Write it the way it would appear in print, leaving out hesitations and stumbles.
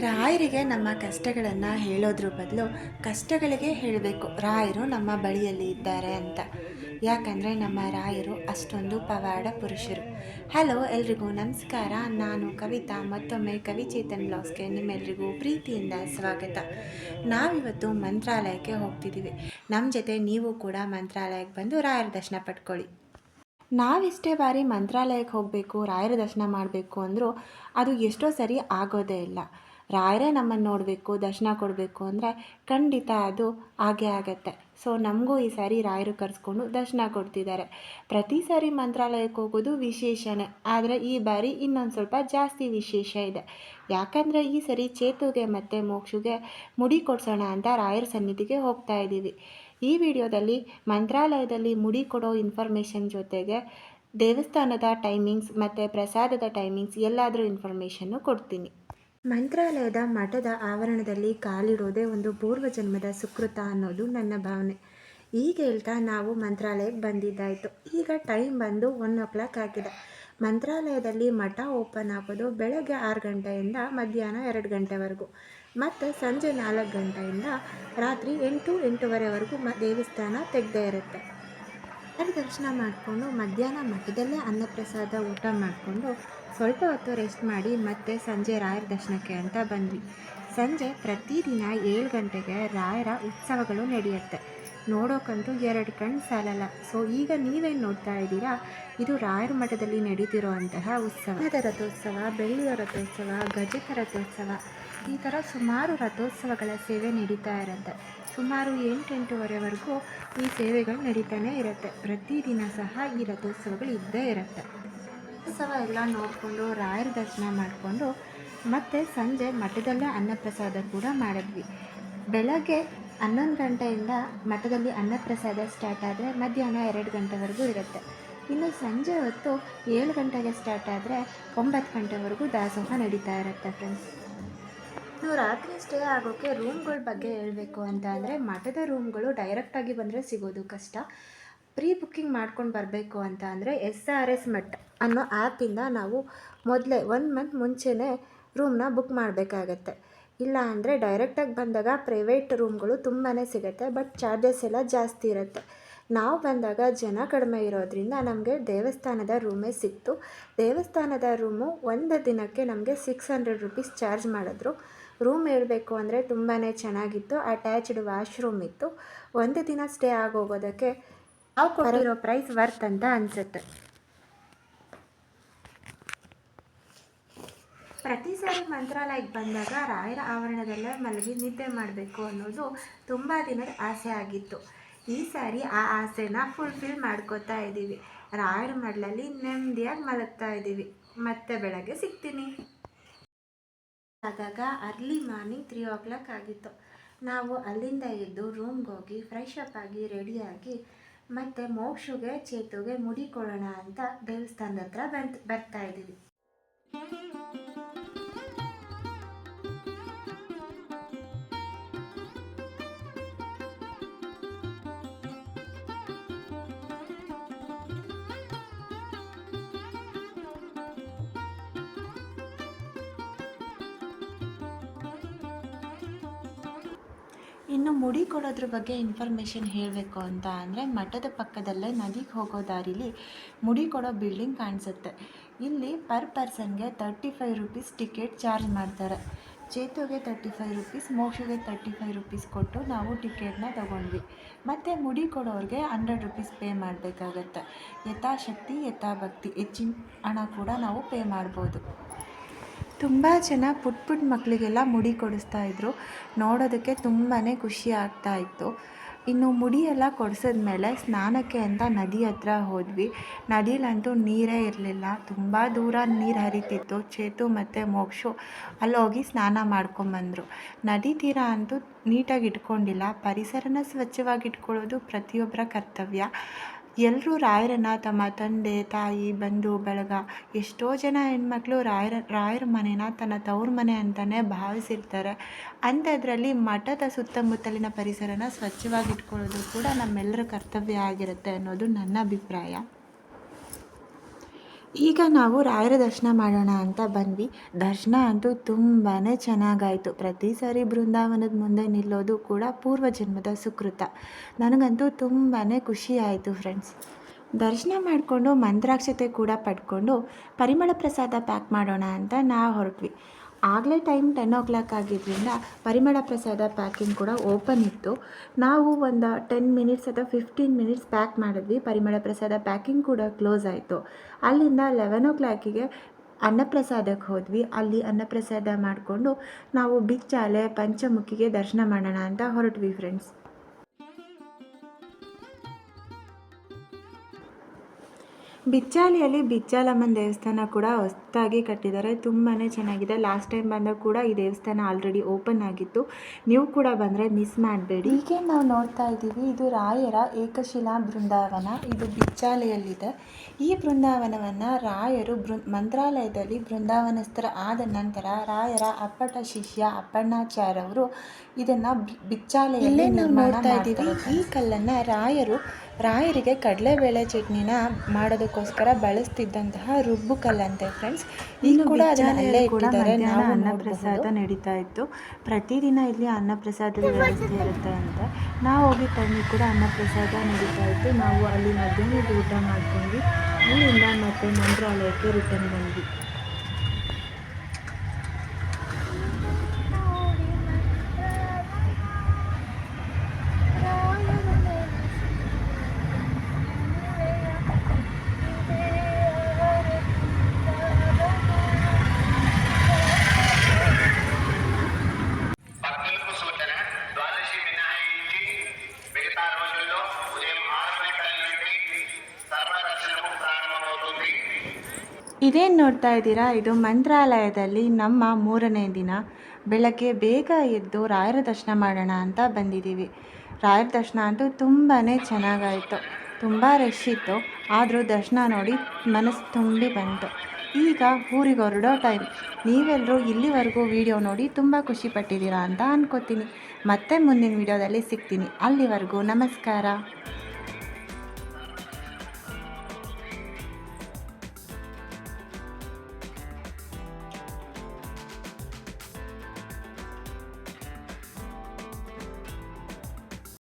ರಾಯರಿಗೆ ನಮ್ಮ ಕಷ್ಟಗಳನ್ನು ಹೇಳೋದ್ರ ಬದಲು ಕಷ್ಟಗಳಿಗೆ ಹೇಳಬೇಕು ರಾಯರು ನಮ್ಮ ಬಳಿಯಲ್ಲಿ ಇದ್ದಾರೆ ಅಂತ. ಯಾಕಂದರೆ ನಮ್ಮ ರಾಯರು ಅಷ್ಟೊಂದು ಪವಾಡ ಪುರುಷರು. ಹಲೋ ಎಲ್ರಿಗೂ ನಮಸ್ಕಾರ. ನಾನು ಕವಿತಾ. ಮತ್ತೊಮ್ಮೆ ಕವಿಚೇತನ್ ಬ್ಲಾಗ್ಸ್ಗೆ ನಿಮ್ಮೆಲ್ರಿಗೂ ಪ್ರೀತಿಯಿಂದ ಸ್ವಾಗತ. ನಾವಿವತ್ತು ಮಂತ್ರಾಲಯಕ್ಕೆ ಹೋಗ್ತಿದ್ದೀವಿ. ನಮ್ಮ ಜೊತೆ ನೀವು ಕೂಡ ಮಂತ್ರಾಲಯಕ್ಕೆ ಬಂದು ರಾಯರ ದರ್ಶನ ಪಡ್ಕೊಳ್ಳಿ. ನಾವಿಷ್ಟೇ ಬಾರಿ ಮಂತ್ರಾಲಯಕ್ಕೆ ಹೋಗಬೇಕು, ರಾಯರ ದರ್ಶನ ಮಾಡಬೇಕು ಅಂದರೂ ಅದು ಎಷ್ಟೋ ಸರಿ ಆಗೋದೇ ಇಲ್ಲ. ರಾಯರೇ ನಮ್ಮನ್ನು ನೋಡಬೇಕು, ದರ್ಶನ ಕೊಡಬೇಕು ಅಂದರೆ ಖಂಡಿತ ಅದು ಆಗೇ ಆಗತ್ತೆ. ಸೊ ನಮಗೂ ಈ ಸಾರಿ ರಾಯರು ಕರೆಸ್ಕೊಂಡು ದರ್ಶನ ಕೊಡ್ತಿದ್ದಾರೆ. ಪ್ರತಿ ಸಾರಿ ಮಂತ್ರಾಲಯಕ್ಕೆ ಹೋಗೋದು ವಿಶೇಷನೇ, ಆದರೆ ಈ ಬಾರಿ ಇನ್ನೊಂದು ಸ್ವಲ್ಪ ಜಾಸ್ತಿ ವಿಶೇಷ ಇದೆ. ಯಾಕಂದರೆ ಈ ಸರಿ ಚೇತುಗೆ ಮತ್ತು ಮೋಕ್ಷುಗೆ ಮುಡಿ ಕೊಡ್ಸೋಣ ಅಂತ ರಾಯರ ಸನ್ನಿಧಿಗೆ ಹೋಗ್ತಾ ಇದ್ದೀವಿ. ಈ ವಿಡಿಯೋದಲ್ಲಿ ಮಂತ್ರಾಲಯದಲ್ಲಿ ಮುಡಿ ಕೊಡೋ ಇನ್ಫಾರ್ಮೇಷನ್ ಜೊತೆಗೆ ದೇವಸ್ಥಾನದ ಟೈಮಿಂಗ್ಸ್ ಮತ್ತು ಪ್ರಸಾದದ ಟೈಮಿಂಗ್ಸ್ ಎಲ್ಲಾದರೂ ಇನ್ಫಾರ್ಮೇಷನ್ನು ಕೊಡ್ತೀನಿ. ಮಂತ್ರಾಲಯದ ಮಠದ ಆವರಣದಲ್ಲಿ ಕಾಲಿಡೋದೇ ಒಂದು ಪೂರ್ವಜನ್ಮದ ಸುಕೃತ ಅನ್ನೋದು ನನ್ನ ಭಾವನೆ. ಈಗ ಹೇಳ್ತಾ ನಾವು ಮಂತ್ರಾಲಯಕ್ಕೆ ಬಂದಿದ್ದಾಯಿತು. ಈಗ ಟೈಮ್ ಬಂದು 1 ಆಗಿದೆ. ಮಂತ್ರಾಲಯದಲ್ಲಿ ಮಠ ಓಪನ್ ಆಗೋದು ಬೆಳಗ್ಗೆ 6 ಗಂಟೆಯಿಂದ ಮಧ್ಯಾಹ್ನ 2 ಗಂಟೆವರೆಗೂ, ಮತ್ತು ಸಂಜೆ 4 ಗಂಟೆಯಿಂದ ರಾತ್ರಿ 8-8:30ವರೆಗೂ ದೇವಸ್ಥಾನ ತೆಗೆದೇ ಇರುತ್ತೆ. ದರ್ಶನ ಮಾಡಿಕೊಂಡು ಮಧ್ಯಾಹ್ನ ಮಠದಲ್ಲೇ ಅನ್ನಪ್ರಸಾದ ಊಟ ಮಾಡಿಕೊಂಡು ಸ್ವಲ್ಪ ಹೊತ್ತು ರೆಸ್ಟ್ ಮಾಡಿ ಮತ್ತೆ ಸಂಜೆ ರಾಯರ ದರ್ಶನಕ್ಕೆ ಅಂತ ಬಂದ್ವಿ. ಸಂಜೆ ಪ್ರತಿದಿನ 7 ಗಂಟೆಗೆ ರಾಯರ ಉತ್ಸವಗಳು ನಡೆಯುತ್ತೆ. ನೋಡೋಕ್ಕಂತೂ 2 ಕಣ್ಣು ಸಾಲಲ್ಲ. ಸೊ ಈಗ ನೀವೇನು ನೋಡ್ತಾ ಇದ್ದೀರಾ, ಇದು ರಾಯರ ಮಠದಲ್ಲಿ ನಡೀತಿರೋ ಅಂತಹ ಉತ್ಸವ. ರಥೋತ್ಸವ, ಬೆಳ್ಳಿಯ ರಥೋತ್ಸವ, ಗಜಕ ರಥೋತ್ಸವ, ಈ ಥರ ಸುಮಾರು ರಥೋತ್ಸವಗಳ ಸೇವೆ ನಡೀತಾ ಇರುತ್ತೆ. ಸುಮಾರು 8-8:30ವರೆಗೂ ಈ ಸೇವೆಗಳು ನಡೀತಾನೆ ಇರುತ್ತೆ. ಪ್ರತಿದಿನ ಸಹ ಈ ರಥೋತ್ಸವಗಳು ಇದ್ದೇ ಇರುತ್ತೆ. ಉತ್ಸವ ಎಲ್ಲ ನೋಡಿಕೊಂಡು ರಾಯರ ದರ್ಶನ ಮಾಡಿಕೊಂಡು ಮತ್ತು ಸಂಜೆ ಮಠದಲ್ಲೇ ಅನ್ನಪ್ರಸಾದ ಕೂಡ ಮಾಡಿದ್ವಿ. ಬೆಳಗ್ಗೆ 11 ಗಂಟೆಯಿಂದ ಮಠದಲ್ಲಿ ಅನ್ನಪ್ರಸಾದ ಸ್ಟಾರ್ಟ್ ಆದರೆ ಮಧ್ಯಾಹ್ನ 2 ಗಂಟೆವರೆಗೂ ಇರುತ್ತೆ. ಇನ್ನು ಸಂಜೆ ಹೊತ್ತು 7 ಗಂಟೆಗೆ ಸ್ಟಾರ್ಟ್ ಆದರೆ 9 ಗಂಟೆವರೆಗೂ ದಾಸೋಹ ನಡೀತಾ ಇರುತ್ತೆ ಫ್ರೆಂಡ್ಸ್. ನಾವು ರಾತ್ರಿ ಸ್ಟೇ ಆಗೋಕ್ಕೆ ರೂಮ್ಗಳ ಬಗ್ಗೆ ಹೇಳಬೇಕು ಅಂತ ಅಂದರೆ, ಮಠದ ರೂಮ್ಗಳು ಡೈರೆಕ್ಟಾಗಿ ಬಂದರೆ ಸಿಗೋದು ಕಷ್ಟ. ಪ್ರೀ ಬುಕ್ಕಿಂಗ್ ಮಾಡ್ಕೊಂಡು ಬರಬೇಕು ಅಂತ ಅಂದರೆ SRS ಮಠ ಅನ್ನೋ ಆ್ಯಪಿಂದ ನಾವು ಮೊದಲೇ 1 ಮಂತ್ ಮುಂಚೆನೇ ರೂಮ್ನ ಬುಕ್ ಮಾಡಬೇಕಾಗತ್ತೆ. ಇಲ್ಲ ಅಂದರೆ ಡೈರೆಕ್ಟಾಗಿ ಬಂದಾಗ ಪ್ರೈವೇಟ್ ರೂಮ್ಗಳು ತುಂಬಾ ಸಿಗುತ್ತೆ, ಬಟ್ ಚಾರ್ಜಸ್ ಎಲ್ಲ ಜಾಸ್ತಿ ಇರುತ್ತೆ. ನಾವು ಬಂದಾಗ ಜನ ಕಡಿಮೆ ಇರೋದ್ರಿಂದ ನಮಗೆ ದೇವಸ್ಥಾನದ ರೂಮೇ ಸಿಕ್ತು. ದೇವಸ್ಥಾನದ ರೂಮು ಒಂದು ದಿನಕ್ಕೆ ನಮಗೆ 600 ರೂಪೀಸ್ ಚಾರ್ಜ್ ಮಾಡಿದ್ರು. ರೂಮ್ ಹೇಳಬೇಕು ಅಂದರೆ ತುಂಬಾ ಚೆನ್ನಾಗಿತ್ತು. ಅಟ್ಯಾಚ್ಡ್ ವಾಶ್ರೂಮ್ ಇತ್ತು. ಒಂದು ದಿನ ಸ್ಟೇ ಆಗೋಗೋದಕ್ಕೆ ನಾವು ಕೊಟ್ಟಿರೋ ಪ್ರೈಸ್ ವರ್ತ್ ಅಂತ ಅನಿಸುತ್ತೆ. ಪ್ರತಿ ಸಾರಿ ಮಂತ್ರಾಲಯಕ್ಕೆ ಬಂದಾಗ ರಾಯರ ಆವರಣದಲ್ಲೇ ಮಲಗಿ ನಿದ್ದೆ ಮಾಡಬೇಕು ಅನ್ನೋದು ತುಂಬ ದಿನದ ಆಸೆ ಆಗಿತ್ತು. ಈ ಸಾರಿ ಆ ಆಸೆನ ಫುಲ್ಫಿಲ್ ಮಾಡ್ಕೋತಾ ಇದ್ದೀವಿ. ರಾಯರ ಮಡಲಲ್ಲಿ ನೆಮ್ಮದಿಯಾಗಿ ಮಲಗ್ತಾ ಇದ್ದೀವಿ. ಮತ್ತೆ ಬೆಳಗ್ಗೆ ಸಿಗ್ತೀನಿ. ಆದಾಗ ಅರ್ಲಿ ಮಾರ್ನಿಂಗ್ 3 ಆಗಿತ್ತು. ನಾವು ಅಲ್ಲಿಂದ ಎದ್ದು ರೂಮ್ಗೆ ಹೋಗಿ ಫ್ರೆಶ್ ಅಪ್ ಆಗಿ ರೆಡಿಯಾಗಿ ಮತ್ತು ಮೋಕ್ಷುಗೆ ಚೇತುಗೆ ಮುಡಿ ಕೊಡೋಣ ಅಂತ ದೇವಸ್ಥಾನದ ಹತ್ರ ಬರ್ತಾ ಇದ್ದೀವಿ. ಇನ್ನು ಮುಡಿ ಕೊಡೋದ್ರ ಬಗ್ಗೆ ಇನ್ಫಾರ್ಮೇಷನ್ ಹೇಳಬೇಕು ಅಂತ ಅಂದರೆ, ಮಠದ ಪಕ್ಕದಲ್ಲೇ ನದಿಗೆ ಹೋಗೋ ದಾರಿಲಿ ಮುಡಿ ಕೊಡೋ ಬಿಲ್ಡಿಂಗ್ ಕಾಣಿಸುತ್ತೆ. ಇಲ್ಲಿ ಪರ್ ಪರ್ಸನ್ಗೆ 35 ರೂಪೀಸ್ ಟಿಕೆಟ್ ಚಾರ್ಜ್ ಮಾಡ್ತಾರೆ. ಚೇತುಗೆ 35 ರೂಪೀಸ್, ಮೋಕ್ಷಗೆ 35 ರೂಪೀಸ್ ಕೊಟ್ಟು ನಾವು ಟಿಕೆಟ್ನ ತಗೊಂಡ್ವಿ. ಮತ್ತು ಮುಡಿ ಕೊಡೋರಿಗೆ 100 ರೂಪೀಸ್ ಪೇ ಮಾಡಬೇಕಾಗತ್ತೆ. ಯಥಾಶಕ್ತಿ ಯಥಾಭಕ್ತಿ, ಹೆಚ್ಚಿನ ಹಣ ಕೂಡ ನಾವು ಪೇ ಮಾಡ್ಬೋದು. ತುಂಬ ಜನ ಪುಟ್ಟ ಮಕ್ಕಳಿಗೆಲ್ಲ ಮುಡಿ ಕೊಡಿಸ್ತಾಯಿದ್ರು. ನೋಡೋದಕ್ಕೆ ತುಂಬಾ ಖುಷಿ ಆಗ್ತಾಯಿತ್ತು. ಇನ್ನು ಮುಡಿ ಎಲ್ಲ ಕೊಡಿಸಿದ್ಮೇಲೆ ಸ್ನಾನಕ್ಕೆ ಅಂತ ನದಿ ಹತ್ರ ಹೋದ್ವಿ. ನದಿಲಂತೂ ನೀರೇ ಇರಲಿಲ್ಲ. ತುಂಬ ದೂರ ನೀರು ಹರಿತಿತ್ತು. ಚೇತು ಮತ್ತು ಮೋಕ್ಷು ಅಲ್ಲೋಗಿ ಸ್ನಾನ ಮಾಡ್ಕೊಂಬಂದರು. ನದಿ ತೀರ ಅಂತೂ ನೀಟಾಗಿ ಇಟ್ಕೊಂಡಿಲ್ಲ. ಪರಿಸರನ ಸ್ವಚ್ಛವಾಗಿ ಇಟ್ಕೊಳ್ಳೋದು ಪ್ರತಿಯೊಬ್ಬರ ಕರ್ತವ್ಯ. ಎಲ್ಲರೂ ರಾಯರನ್ನು ತಮ್ಮ ತಂದೆ ತಾಯಿ ಬಂಧು ಬಳಗ, ಎಷ್ಟೋ ಜನ ಹೆಣ್ಮಕ್ಳು ರಾಯರ ಮನೆನ ತನ್ನ ತವ್ರ ಮನೆ ಅಂತಲೇ ಭಾವಿಸಿರ್ತಾರೆ. ಅಂಥದ್ರಲ್ಲಿ ಮಠದ ಸುತ್ತಮುತ್ತಲಿನ ಪರಿಸರನ ಸ್ವಚ್ಛವಾಗಿ ಇಟ್ಕೊಳ್ಳೋದು ಕೂಡ ನಮ್ಮೆಲ್ಲರ ಕರ್ತವ್ಯ ಆಗಿರುತ್ತೆ ಅನ್ನೋದು ನನ್ನ ಅಭಿಪ್ರಾಯ. ಈಗ ನಾವು ರಾಯರ ದರ್ಶನ ಮಾಡೋಣ ಅಂತ ಬಂದ್ವಿ. ದರ್ಶನ ಅಂತೂ ತುಂಬಾ ಚೆನ್ನಾಗಾಯಿತು. ಪ್ರತಿ ಸಾರಿ ಬೃಂದಾವನದ ಮುಂದೆ ನಿಲ್ಲೋದು ಕೂಡ ಪೂರ್ವಜನ್ಮದ ಸುಕೃತ. ನನಗಂತೂ ತುಂಬಾ ಖುಷಿ ಆಯಿತು ಫ್ರೆಂಡ್ಸ್. ದರ್ಶನ ಮಾಡಿಕೊಂಡು ಮಂತ್ರಾಕ್ಷತೆ ಕೂಡ ಪಡ್ಕೊಂಡು ಪರಿಮಳ ಪ್ರಸಾದ ಪ್ಯಾಕ್ ಮಾಡೋಣ ಅಂತ ನಾವು ಹೊರಟ್ವಿ. ಆಗಲೇ ಟೈಮ್ 10 ಆಗಿದ್ದರಿಂದ ಪರಿಮಳ ಪ್ರಸಾದ ಪ್ಯಾಕಿಂಗ್ ಕೂಡ ಓಪನ್ ಇತ್ತು. ನಾವು ಒಂದು 10 ಮಿನಿಟ್ಸ್ ಅಥವಾ 15 ಮಿನಿಟ್ಸ್ ಪ್ಯಾಕ್ ಮಾಡಿದ್ವಿ. ಪರಿಮಳ ಪ್ರಸಾದ ಪ್ಯಾಕಿಂಗ್ ಕೂಡ ಕ್ಲೋಸ್ ಆಯಿತು. ಅಲ್ಲಿಂದ 11 ಅನ್ನಪ್ರಸಾದಕ್ಕೆ ಹೋದ್ವಿ. ಅಲ್ಲಿ ಅನ್ನಪ್ರಸಾದ ಮಾಡಿಕೊಂಡು ನಾವು ಬಿಚ್ಚಾಲೆ ಪಂಚಮುಖಿಗೆ ದರ್ಶನ ಮಾಡೋಣ ಅಂತ ಹೊರಟ್ವಿ ಫ್ರೆಂಡ್ಸ್. ಬಿಚ್ಚಾಲಿಯಲ್ಲಿ ಬಿಚ್ಚಾಲಮ್ಮನ ದೇವಸ್ಥಾನ ಕೂಡ ಹೊಸದಾಗಿ ಕಟ್ಟಿದ್ದಾರೆ. ತುಂಬಾ ಚೆನ್ನಾಗಿದೆ. ಲಾಸ್ಟ್ ಟೈಮ್ ಬಂದಾಗ ಕೂಡ ಈ ದೇವಸ್ಥಾನ ಆಲ್ರೆಡಿ ಓಪನ್ ಆಗಿತ್ತು. ನೀವು ಕೂಡ ಬಂದರೆ ಮಿಸ್ ಮಾಡಬೇಡಿ. ಹೀಗೆ ನಾವು ನೋಡ್ತಾ ಇದ್ದೀವಿ, ಇದು ರಾಯರ ಏಕಶಿಲಾ ಬೃಂದಾವನ. ಇದು ಬಿಚ್ಚಾಲೆಯಲ್ಲಿದೆ. ಈ ಬೃಂದಾವನವನ್ನು ರಾಯರು ಮಂತ್ರಾಲಯದಲ್ಲಿ ಬೃಂದಾವನಸ್ಥರ ಆದ ನಂತರ ರಾಯರ ಅಪ್ಪಟ ಶಿಷ್ಯ ಅಪ್ಪಣ್ಣಾಚಾರ್ಯ ಅವರು ಇದನ್ನು ಬಿಚ್ಚಾಲೆಯಲ್ಲಿ ನೋಡ್ತಾ ಇದ್ದೀವಿ. ಈ ಕಲ್ಲನ್ನು ರಾಯರಿಗೆ ಕಡಲೆಬೇಳೆ ಚಟ್ನಿನ ಮಾಡೋದಕ್ಕೋಸ್ಕರ ಬಳಸ್ತಿದ್ದಂತಹ ರುಬ್ಬು ಕಲ್ಲಂತೆ ಫ್ರೆಂಡ್ಸ್. ಈಗ ಕೂಡ ಅದನ್ನಲ್ಲೇ ಇಟ್ಟಿದ್ದಾರೆ. ನಾವು ಅನ್ನಪ್ರಸಾದ ನಡೀತಾ ಇತ್ತು. ಪ್ರತಿದಿನ ಇಲ್ಲಿ ಅನ್ನಪ್ರಸಾದದ ವ್ಯವಸ್ಥೆ ಇರುತ್ತೆ ಅಂತ ನಾವು ಹೋಗಿ ಟೈಮಿಗೆ ಕೂಡ ಅನ್ನಪ್ರಸಾದ ನಡೀತಾ ಇತ್ತು. ನಾವು ಅಲ್ಲಿ ಮಧ್ಯಾಹ್ನದ ಊಟ ಮಾಡ್ಕೊಂಡ್ವಿ. ಅಲ್ಲಿಂದ ಮತ್ತೆ ಮಂತ್ರಾಲಯಕ್ಕೆ ರಿಟರ್ನ್ ಬಂದ್ವಿ. ಇದೇನು ನೋಡ್ತಾ ಇದ್ದೀರಾ, ಇದು ಮಂತ್ರಾಲಯದಲ್ಲಿ ನಮ್ಮ 3ನೇ ದಿನ. ಬೆಳಗ್ಗೆ ಬೇಗ ಎದ್ದು ರಾಯರ ದರ್ಶನ ಮಾಡೋಣ ಅಂತ ಬಂದಿದ್ದೀವಿ. ರಾಯರ ದರ್ಶನ ಅಂತೂ ತುಂಬಾ ಚೆನ್ನಾಗಾಯಿತು. ತುಂಬ ರಶ್ ಇತ್ತು, ಆದರೂ ದರ್ಶನ ನೋಡಿ ಮನಸ್ಸು ತುಂಬಿ ಬಂತು. ಈಗ ಊರಿಗೆ ಹೊರಡೋ ಟೈಮ್. ನೀವೆಲ್ಲರೂ ಇಲ್ಲಿವರೆಗೂ ವಿಡಿಯೋ ನೋಡಿ ತುಂಬ ಖುಷಿಪಟ್ಟಿದ್ದೀರಾ ಅಂತ ಅಂದ್ಕೋತೀನಿ. ಮತ್ತೆ ಮುಂದಿನ ವಿಡಿಯೋದಲ್ಲಿ ಸಿಗ್ತೀನಿ. ಅಲ್ಲಿವರೆಗೂ ನಮಸ್ಕಾರ.